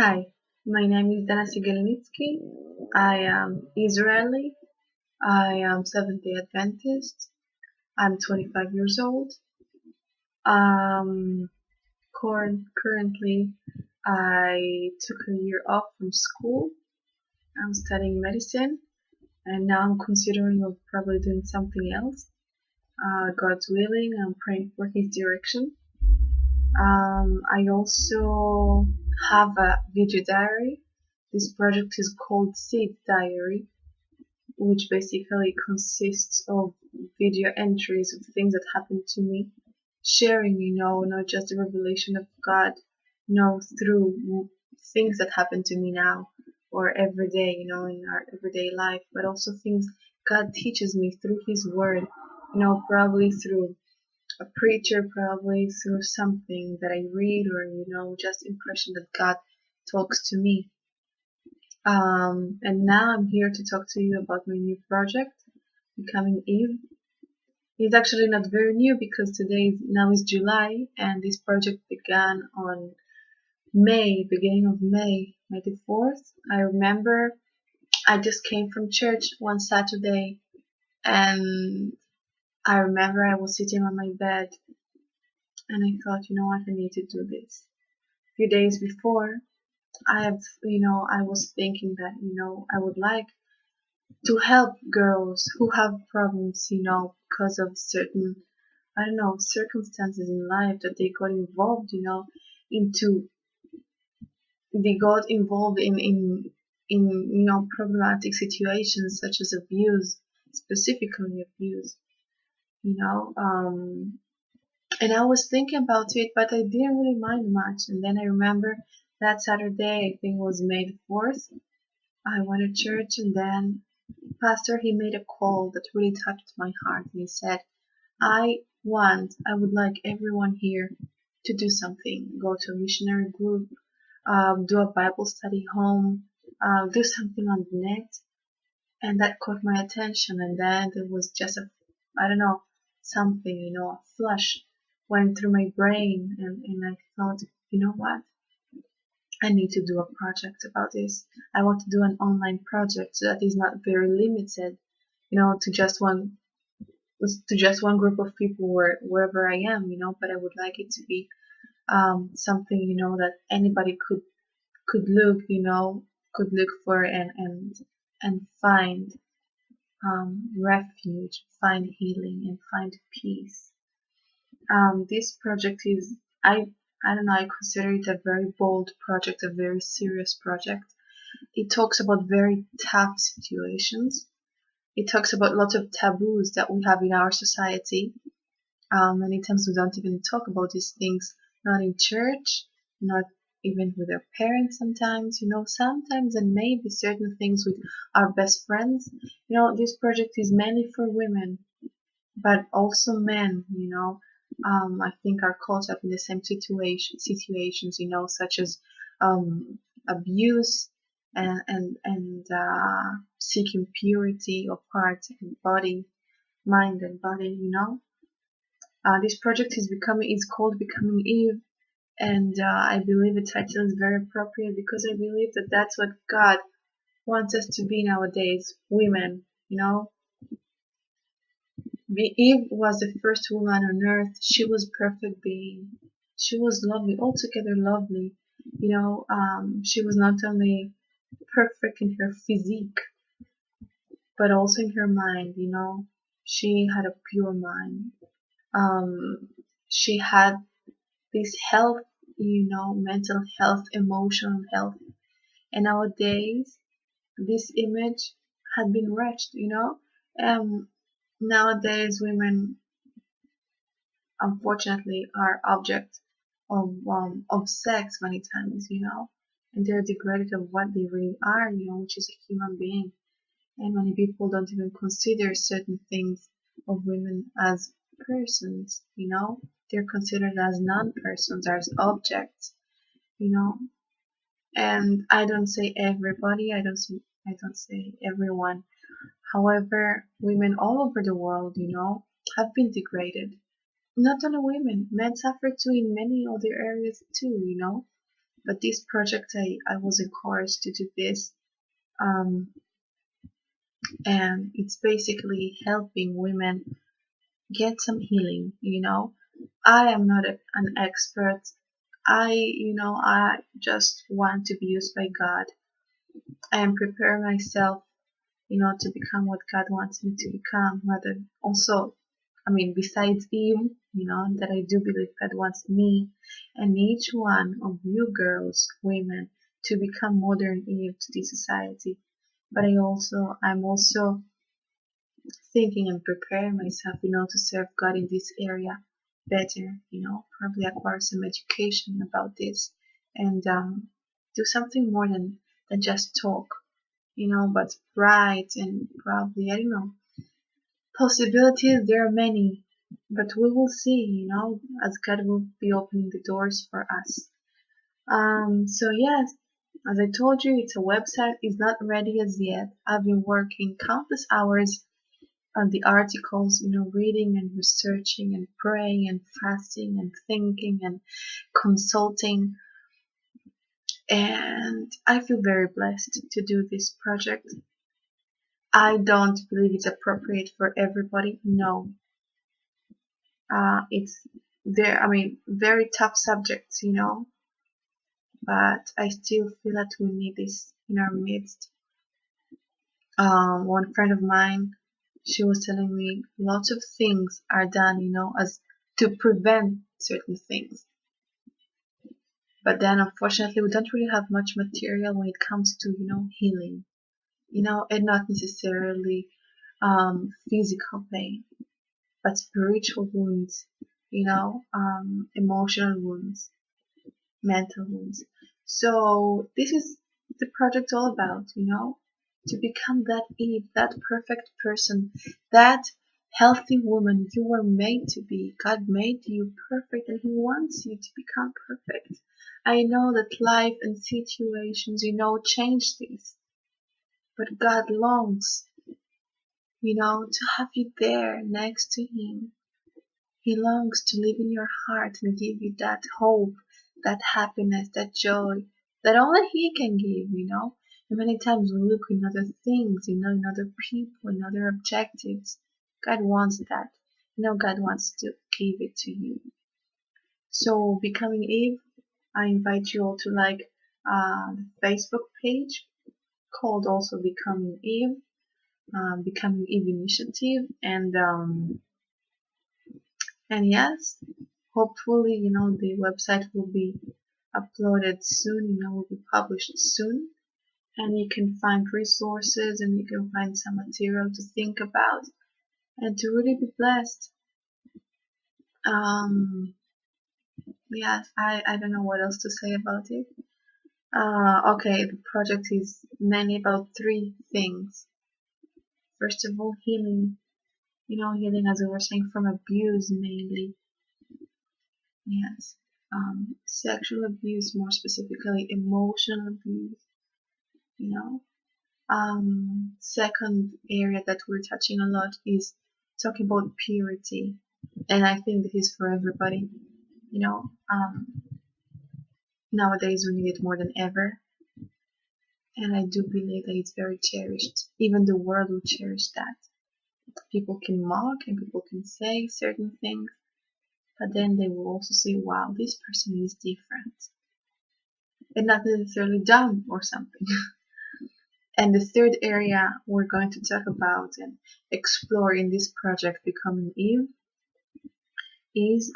Hi, my name is Dana Sigelnitsky. I am Israeli. I am Seventh-day Adventist. I'm 25 years old. Um, Currently, I took a year off from school. I'm studying medicine, and now I'm considering of probably doing something else. God's willing, I'm praying for His direction. I also have a video diary. This project is called Seed Diary, which basically consists of video entries of things that happened to me, sharing, not just the revelation of God, through things that happen to me now or every day, in our everyday life, but also things God teaches me through His Word, probably through a preacher, probably through something that I read or, just impression that God talks to me. And now I'm here to talk to you about my new project, Becoming Eve. It's actually not very new because now is July, and this project began on beginning of May the 4th. I remember I just came from church one Saturday, and I remember I was sitting on my bed, and I thought, you know what, I need to do this. A few days before, I was thinking that, I would like to help girls who have problems, because of certain, I don't know, circumstances in life that they got involved, into, they got involved in, problematic situations such as abuse, specifically abuse, you know, um, and I was thinking about it, but I didn't really mind much. And then I remember that Saturday, I think it was May the 4th, I went to church, and then pastor, he made a call that really touched my heart, and he said, I would like everyone here to do something. Go to a missionary group, do a Bible study home, do something on the net. And that caught my attention. And then there was just I don't know, something, a flush went through my brain. And I thought, you know what? I need to do a project about this. I want to do an online project that is not very limited, to just one group of people wherever I am, but I would like it to be something, that anybody could look for and find refuge, find healing, and find peace. This project is, I don't know, I consider it a very bold project, a very serious project. It talks about very tough situations. It talks about lots of taboos that we have in our society. Many times we don't even talk about these things, not in church, not even with our parents sometimes, sometimes, and maybe certain things with our best friends. This project is mainly for women, but also men, I think are caught up in the same situations, such as abuse and seeking purity of heart and body, mind and body, this project is called Becoming Eve, and I believe the title is very appropriate because I believe that that's what God wants us to be nowadays, women. Eve was the first woman on earth. She was perfect being. She was lovely, altogether lovely. She was not only perfect in her physique, but also in her mind. She had a pure mind. She had this health, mental health, emotional health. And nowadays, this image had been wretched, Nowadays, women, unfortunately, are object of sex many times, and they're degraded of what they really are, which is a human being. And many people don't even consider certain things of women as persons, they're considered as non-persons, as objects, you know. And I don't say everybody, I don't say everyone. However, women all over the world, have been degraded. Not only women, men suffer too in many other areas too, But this project, I was encouraged to do this, um, and it's basically helping women get some healing. I am not an expert. I just want to be used by God. I am preparing myself, to become what God wants me to become. Rather, also, besides Eve, that I do believe God wants me and each one of you girls, women, to become modern Eve to this society. But I'm also thinking and preparing myself, to serve God in this area better, probably acquire some education about this and do something more than just talk, but write and probably, I don't know, possibilities, there are many, but we will see, as God will be opening the doors for us. So yes, as I told you, it's a website, it's not ready as yet. I've been working countless hours on the articles, reading and researching and praying and fasting and thinking and consulting. And I feel very blessed to do this project. I don't believe it's appropriate for everybody. No, it's there. Very tough subjects, but I still feel that we need this in our midst. One friend of mine, she was telling me lots of things are done, as to prevent certain things. But then unfortunately we don't really have much material when it comes to, healing, and not necessarily physical pain, but spiritual wounds, emotional wounds, mental wounds. So this is the project all about, to become that Eve, that perfect person, that healthy woman you were made to be. God made you perfect and He wants you to become perfect. I know that life and situations, change this, but God longs, to have you there next to Him. He longs to live in your heart and give you that hope, that happiness, that joy that only He can give, And many times we look in other things, in other people, in other objectives. God wants that. God wants to give it to you. So, Becoming Eve, I invite you all to like the Facebook page called also Becoming Eve, Becoming Eve Initiative, and yes, hopefully, the website will be uploaded soon, will be published soon, and you can find resources and you can find some material to think about and to really be blessed. Yes, I don't know what else to say about it. Okay, the project is mainly about three things. First of all, healing. Healing, as we were saying, from abuse mainly. Yes. Sexual abuse, more specifically, emotional abuse. You know. Second area that we're touching a lot is talking about purity, and I think this is for everybody. Nowadays we need it more than ever, and I do believe that it's very cherished. Even the world will cherish that. People can mock and people can say certain things, but then they will also say, wow, this person is different. And not necessarily dumb or something. And the third area we're going to talk about and explore in this project, Becoming Eve, is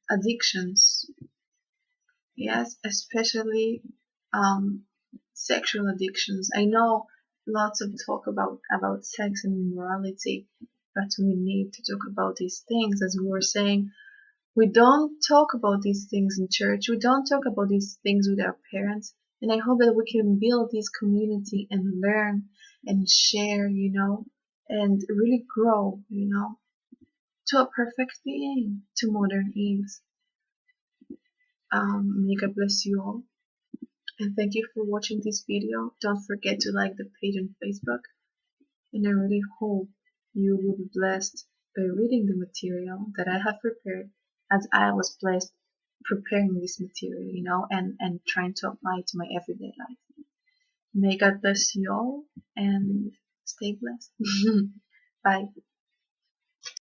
addictions. Yes, especially sexual addictions. I know lots of talk about sex and morality, but we need to talk about these things. As we were saying, we don't talk about these things in church. We don't talk about these things with our parents. And I hope that we can build this community and learn and share, and really grow, to a perfect being, to modern Eves. May God bless you all. And thank you for watching this video. Don't forget to like the page on Facebook. And I really hope you will be blessed by reading the material that I have prepared, as I was blessed preparing this material, and trying to apply it to my everyday life. May God bless you all and stay blessed. Bye.